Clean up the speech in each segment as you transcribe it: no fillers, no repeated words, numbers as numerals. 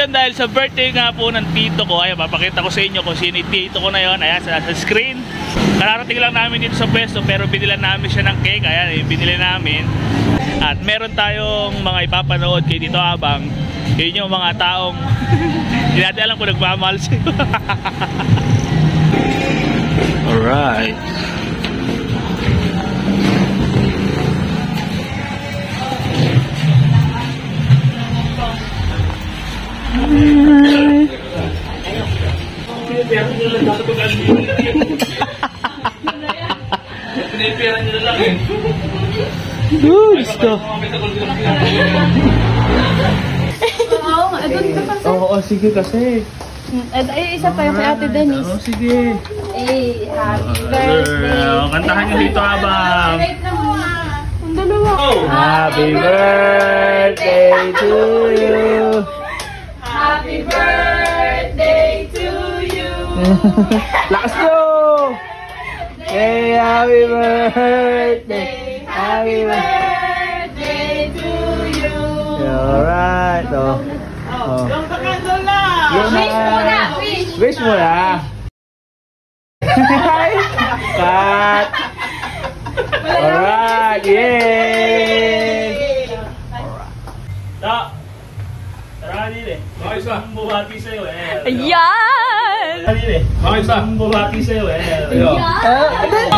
yun, dahil sa birthday nga po ng tito ko, ayan, papakita ko sa inyo kung sino yung tito ko na yun. Ayan, sa screen. Kararating lang namin dito sa pwesto, pero binilan namin siya ng cake. Ayan, binili namin. At meron tayong mga ipapanood kay Tito Abang. Yun yung mga taong hindi natin alam kung nagmamahal sa'yo. Alright. Pinipira nyo na lang eh. Gusto. Oo, sige kasi. Ay, isa pa yung kay Ate Denise. Oo, sige. Hey, happy birthday. Kantahan nyo dito, Abang. Ang dalawa. Happy birthday to you. Happy birthday to you. Lakas nyo! Hey, happy birthday. Happy birthday to you. Alright. Oh. Yung pakandol na! Wish muna, wish. Wish mo na. Cut. Alright. Yay! Ta. Tara din eh. Bakit ba? Bumati sa'yo eh. Ayan! Tara din eh. Bakit ba? Bumati sa'yo eh.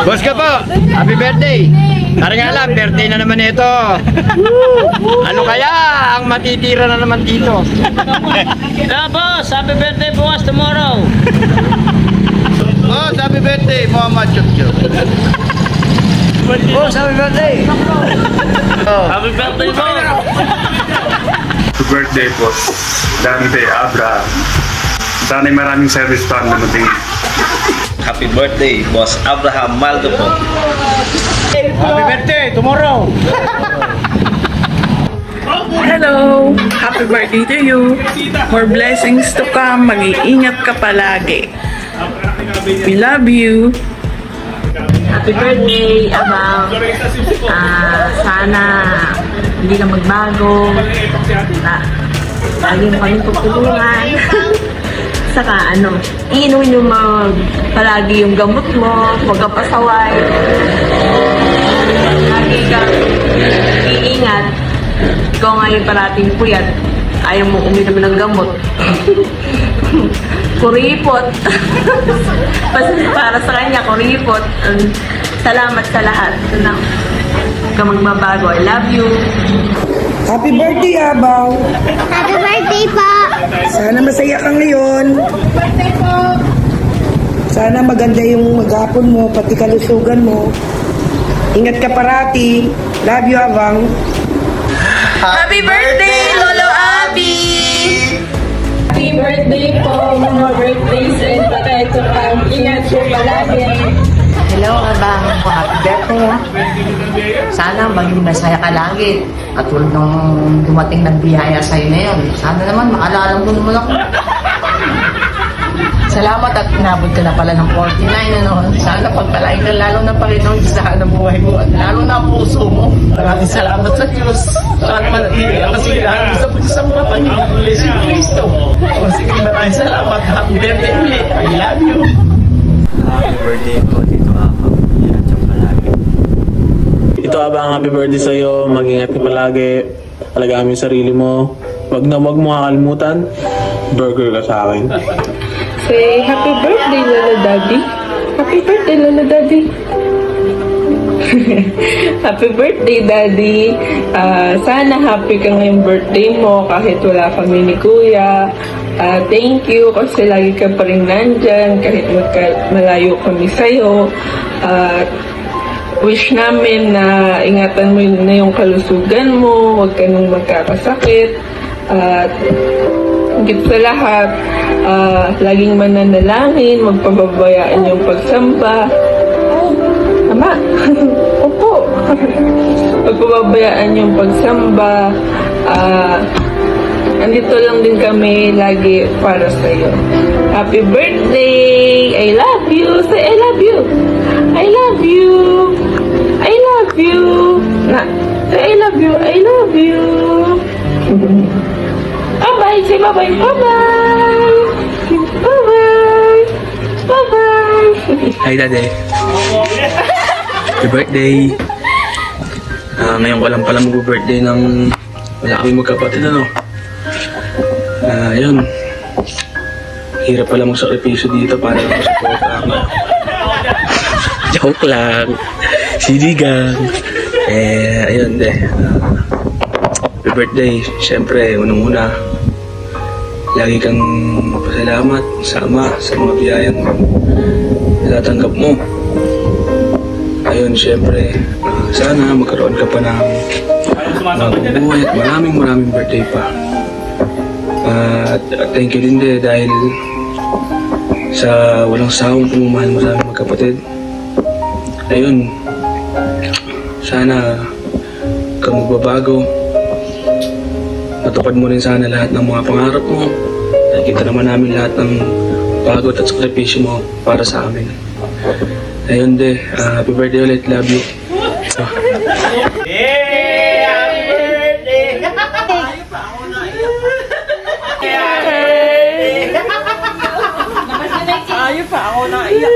Boss ka po, happy birthday! Tara nga lang, birthday na naman ito. Ano kaya ang matitira na naman dito? Yeah, boss, happy birthday bukas tomorrow. Boss, happy birthday, Muhammad Chukchuk. Boss, happy birthday! Happy birthday mo! Happy birthday po, Dante Abraham. Sana'y maraming service plan na natin. Happy birthday, Boss Abraham Maldo po. Happy birthday, tomorrow! Hello! Happy birthday to you! More blessings to come. Mag-iingat ka palagi. We love you! Happy birthday, Abang! Sana hindi ka magbago. Lagi mo kaming tutulungan. Saka iinumin mo palagi yung gamot mo, huwag ka pasaway. Lagi kang iingat. Ikaw ngayon parating puyat, ayaw mo uminom ng gamot. Kuripot. Para sa kanya, kuripot. Salamat sa lahat. Huwag ka magbabago. I love you. Happy birthday, Abang! Happy birthday po! Sana masaya kang ngayon. Birthday po! Sana maganda yung maghapon mo, pati kalusugan mo. Ingat ka parati. Love you, Abang. Happy birthday, Lolo Abby! Happy birthday po! Mga birthdays and patay to come. Ingat po palagi. Hello, Abang. Happy birthday, ha? Sana maging masaya ka lagi. Katulad nung dumating ng biyaya sa'yo ngayon. Sana naman maalala mo naman ako. Salamat at inabot ka na pala ng 49, Sana pagpalain ka lalo ng Panginoon sa ng buhay mo at lalo na ang puso mo. Maraming salamat sa Diyos. Sana manatili ang kasilahan sa pagsasamba pa niyo. Si Cristo. Sige, maraming salamat. Happy birthday ulit. I love you. Happy birthday po, Tito Abang. Ingat siya palagi. Ito, Abang, happy birthday sa'yo. Mag-ingat ka palagi. Alagaan mo yung sarili mo. Wag mo kakalimutan. Burger ka sa akin. Say happy birthday, Lola Daddy. Happy birthday, Lola Daddy. Happy birthday, Daddy. Sana happy ka ngayong birthday mo kahit wala kami ni Kuya. Thank you kasi lagi ka pa rin nandyan kahit malayo kami sa'yo. Wish namin na ingatan mo na yung kalusugan mo, huwag ka nang magkakasakit. At higit sa lahat, laging mananalangin, magpababayaan yung pagsamba. Tama? Opo. Magpababayaan yung pagsamba. Andito lang din kami lagi para sa'yo. Happy birthday! I love you! Say I love you! I love you! I love you! Say I love you! I love you! Bye-bye! Say bye-bye! Bye-bye! Bye-bye! Bye-bye! Hi, Daddy. Happy birthday. Ngayon ko lang pala mag-birthday ng wala kami magkapatid, ano. Yun. Hirap pala magsakripisyo dito para mag-support ako. Joke lang. Siligang. Ayun, happy birthday. Siyempre, unang-una, lagi kang pasalamat sa Ama sa mga biyayang natatanggap mo. Ayun, siyempre, sana magkaroon ka pa ng buhay at maraming birthday pa. At thank you din dahil sa walang sawang pumamahal mo sa aming magkapatid. Ayun, sana ka magbabago. Matupad mo rin sana lahat ng mga pangarap mo. Nakikita naman namin lahat ng pagod at sakripisyo mo para sa amin. Ayun, happy birthday ulit. Love you. Hey! Happy birthday! Ayaw pa ako naiyak.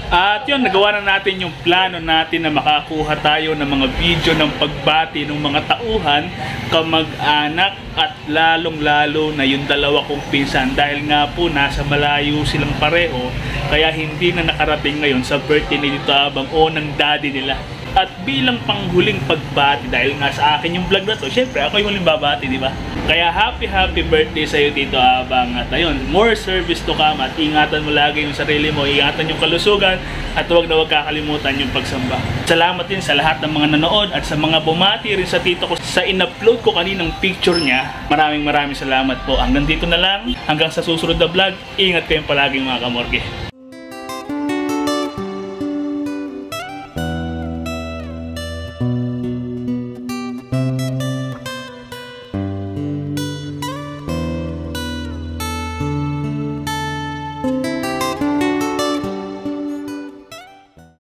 At yun, nagawa na natin yung plano natin na makakuha tayo ng mga video ng pagbati ng mga tauhan, kamag-anak at lalong-lalo na yung dalawa kong pinsan dahil nga po nasa malayo silang pareho kaya hindi na nakarating ngayon sa birthday ni Tito Abang o ng daddy nila. At bilang panghuling pagbati dahil nga sa akin yung vlog na to, syempre ako yung huling babati, di ba? Kaya happy birthday sa iyo, Tito Abang. At ayun, more service to come at ingatan mo lagi yung sarili mo, ingatan yung kalusugan at huwag na huwag kakalimutan yung pagsamba. Salamat din sa lahat ng mga nanood at sa mga bumati rin sa tito ko sa in-upload ko kaninang picture niya. Maraming salamat po. Hanggang dito na lang, hanggang sa susunod na vlog, ingat kayong palaging mga kamorge. Thank you.